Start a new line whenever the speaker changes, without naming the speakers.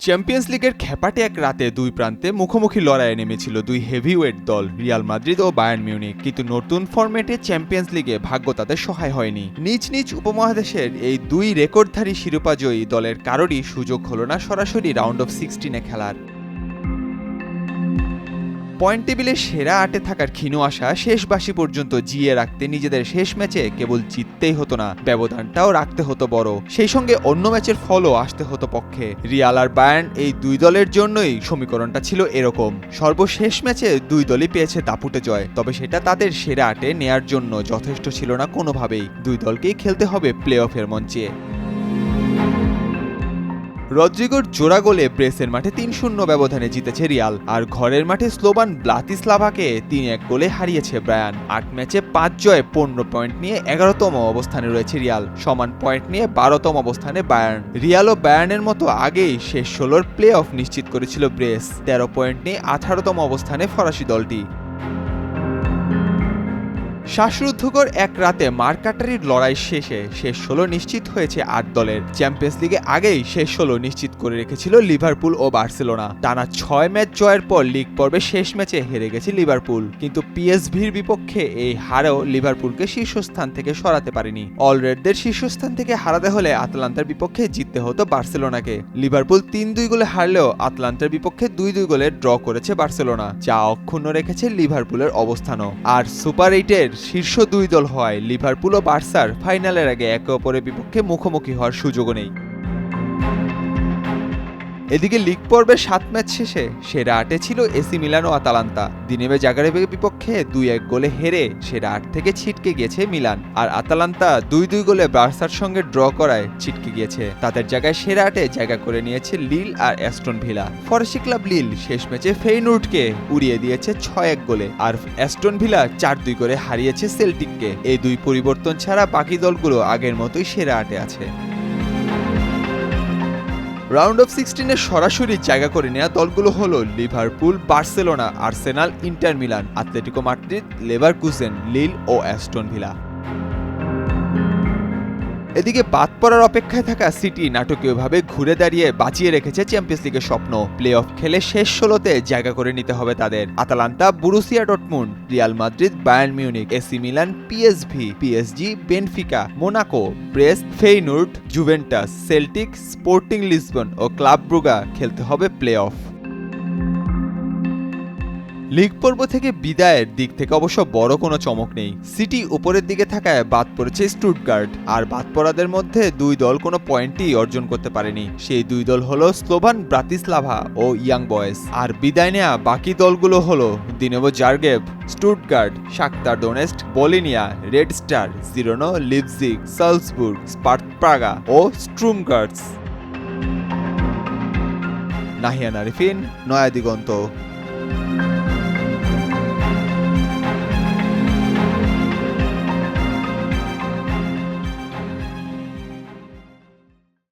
Champions লিগের খেপাটে এক রাতে দুই প্রান্তে মুখোমুখি লড়াইয়ে নেমেছিল দুই হেভিওয়েট দল রিয়াল মাদ্রিদ ও বায়ার্ন মিউনিখ। কিন্তু নতুন ফরম্যাটে চ্যাম্পিয়ন্স লিগে ভাগ্য তাদের সহায় হয়নি। নিজ নিজ উপমহাদেশের এই দুই রেকর্ডধারী শিরোপাজয়ী দলের কারোরই সুযোগ হলো না সরাসরি রাউন্ড অফ 16-এ খেলার। পয়েন্ট টেবিলে সেরা 8-এ থাকার ক্ষীণ আশা শেষ বাঁশি পর্যন্ত জিয়ে রাখতে নিজেদের শেষ ম্যাচে কেবল জিততেই হতো না, ব্যবধানটাও রাখতে হতো বড়। সেই সঙ্গে অন্য ম্যাচের ফলও আসতে হতো পক্ষে। রিয়াল আর বায়ার্ন এই দুই দলের জন্যই সমীকরণটা ছিল এরকম। সর্বশেষ ম্যাচে দুই দলই পেয়েছে দাপুটে জয়, তবে সেটা তাদের সেরা 8-এ নেয়ার জন্য যথেষ্ট ছিল না কোনোভাবেই। দুই দলকেই খেলতে হবে প্লে অফের মঞ্চে। রদ্রিগোর জোড়া গোলে ব্রেসের মাঠে 3-0 ব্যবধানে জিতেছে রিয়াল, আর ঘরের মাঠে স্লোভান ব্রাতিস্লাভাকে 3-1 গোলে হারিয়েছে বায়ার্ন। 8 ম্যাচে 5 জয়ে 15 পয়েন্ট নিয়ে 11তম অবস্থানে রয়েছে রিয়াল, সমান পয়েন্ট নিয়ে 12তম অবস্থানে বায়ার্ন। রিয়াল ও বায়ার্নের মতো আগেই শেষ 16-র প্লে অফ নিশ্চিত করেছিল ব্রেস। 13 পয়েন্ট নিয়ে 18তম অবস্থানে ফরাসি দলটি। শ্বাসরুদ্ধকর এক রাতে মারকাটারির লড়াই শেষে শেষ 16 নিশ্চিত হয়েছে 8 দলের। চ্যাম্পিয়ন্স লিগে আগেই শেষ 16 নিশ্চিত করে রেখেছিল লিভারপুল ও বার্সেলোনা। টানা 6 ম্যাচ জয়ের পর লিগ পর্বে শেষ ম্যাচে হেরে গেছে লিভারপুল, কিন্তু পিএসভির বিপক্ষে এই হারেও লিভারপুলকে শীর্ষস্থান থেকে সরাতে পারেনি। অলরেডদের শীর্ষস্থান থেকে হারাতে হলে আতলান্তার বিপক্ষে জিততে হতো বার্সেলোনাকে। লিভারপুল 3-2 গোলে হারলেও আতলান্তার বিপক্ষে 2-2 গোলে ড্র করেছে বার্সেলোনা, যা অক্ষুণ্ণ রেখেছে লিভারপুলের অবস্থানও। আর সুপার 8-এর শীর্ষ দুই দল হওয়ায় লিভারপুল ও বার্সার ফাইনালের আগে একে অপরের বিপক্ষে মুখোমুখি হওয়ার সুযোগও নেই। এদিকে লিগ পর্বের 7 ম্যাচ শেষে সেরা 8-এ ছিল এসি মিলান ও আতালান্তা। দিনেবে জাগারেবের বিপক্ষে 2-1 গোলে হেরে সেরা 8 থেকে ছিটকে গিয়েছে মিলান, আর আতালান্তা 2-2 গোলে বার্সার সঙ্গে ড্র করায় ছিটকে গিয়েছে। তাদের জায়গায় সেরা 8-এ জায়গা করে নিয়েছে লিল আর অ্যাস্টন ভিলা। ফরাসি ক্লাব লিল শেষ ম্যাচে ফেইনুর্ডকে উড়িয়ে দিয়েছে 6-1 গোলে, আর অ্যাস্টন ভিলা 4-2 করে হারিয়েছে সেল্টিককে। এই দুই পরিবর্তন ছাড়া বাকি দলগুলো আগের মতোই সেরা 8-এ আছে। রাউন্ড অফ 16-এ সরাসরি জায়গা করে নেওয়া দলগুলো হলো Liverpool, Barcelona, Arsenal, inter Milan, Atletico Madrid, Leverkusen, লিল ও অ্যাস্টন ভিলা। এদিকে বাদ পড়ার অপেক্ষায় থাকা সিটি নাটকীয়ভাবে ঘুরে দাঁড়িয়ে বাঁচিয়ে রেখেছে চ্যাম্পিয়ন্স লিগের স্বপ্ন। প্লে অফ খেলে শেষ 16-তে জায়গা করে নিতে হবে তাদের। Atalanta, Borussia Dortmund, Real Madrid, Bayern Munich, AC Milan, PSG, Benfica, Monaco, Brest, Feyenoord, Juventus, Celtic, Sporting Lisbon ও ক্লাব ব্রুগা খেলতে হবে প্লে অফ। লিগ পর্ব থেকে বিদায়ের দিক থেকে অবশ্য বড় কোনো চমক নেই। সিটি উপরের দিকে থাকায় বাদ পড়েছে স্টুটগার্ট, আর বাদ পড়াদের মধ্যে দুই দল কোনো পয়েন্টই অর্জন করতে পারেনি। সেই দুই দল হলো স্লোভান ব্রাতিস্লাভা ও ইয়াং বয়েজ। আর বিদায় নেয়া বাকি দলগুলো হলো Dinamo Zagreb, Stuttgart, Shakhtar Donetsk, Bologna, Red Star, Girona, Leipzig, Salzburg, Sparta Prague ও স্ট্রুমগার্টস। নাহিয়ান আরিফিন, নয়া দিগন্ত।